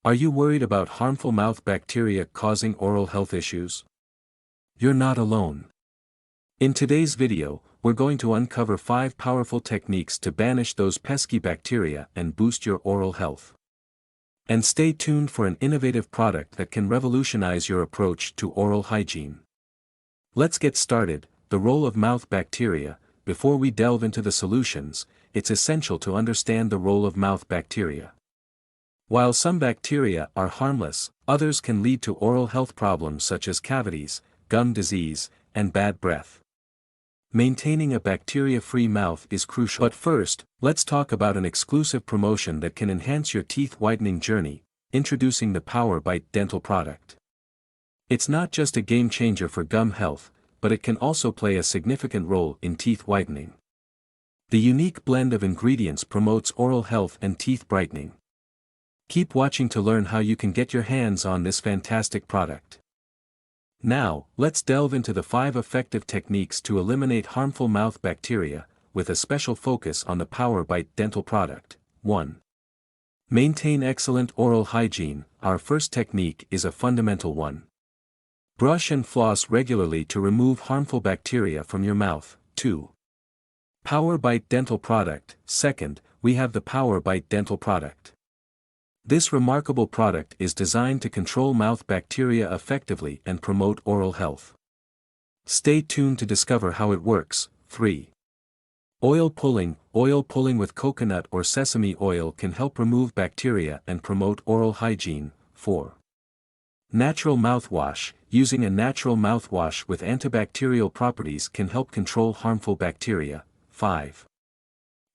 Are you worried about harmful mouth bacteria causing oral health issues? You're not alone. In today's video, we're going to uncover 5 powerful techniques to banish those pesky bacteria and boost your oral health. And stay tuned for an innovative product that can revolutionize your approach to oral hygiene. Let's get started. The role of mouth bacteria. Before we delve into the solutions, it's essential to understand the role of mouth bacteria. While some bacteria are harmless, others can lead to oral health problems such as cavities, gum disease, and bad breath. Maintaining a bacteria-free mouth is crucial. But first, let's talk about an exclusive promotion that can enhance your teeth whitening journey, introducing the Power Bite dental product. It's not just a game changer for gum health, but it can also play a significant role in teeth whitening. The unique blend of ingredients promotes oral health and teeth brightening. Keep watching to learn how you can get your hands on this fantastic product. Now, let's delve into the 5 effective techniques to eliminate harmful mouth bacteria, with a special focus on the Power Bite dental product. 1. Maintain excellent oral hygiene. Our first technique is a fundamental one. Brush and floss regularly to remove harmful bacteria from your mouth. 2. Power Bite dental product. Second, we have the Power Bite dental product. This remarkable product is designed to control mouth bacteria effectively and promote oral health. Stay tuned to discover how it works. 3. Oil pulling. Oil pulling with coconut or sesame oil can help remove bacteria and promote oral hygiene. 4. Natural mouthwash. Using a natural mouthwash with antibacterial properties can help control harmful bacteria. 5.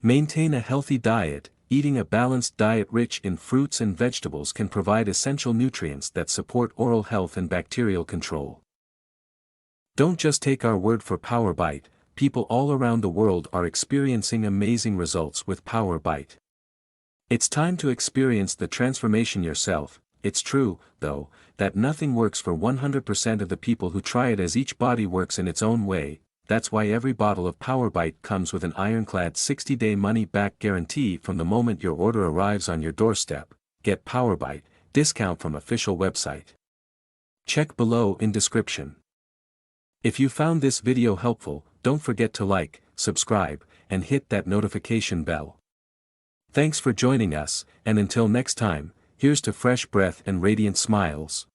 Maintain a healthy diet. Eating a balanced diet rich in fruits and vegetables can provide essential nutrients that support oral health and bacterial control. Don't just take our word for Power Bite. People all around the world are experiencing amazing results with Power Bite. It's time to experience the transformation yourself. It's true, though, that nothing works for 100% of the people who try it, as each body works in its own way. That's why every bottle of Power Bite comes with an ironclad 60-day money-back guarantee from the moment your order arrives on your doorstep. Get Power Bite discount from official website. Check below in description. If you found this video helpful, don't forget to like, subscribe, and hit that notification bell. Thanks for joining us, and until next time, here's to fresh breath and radiant smiles.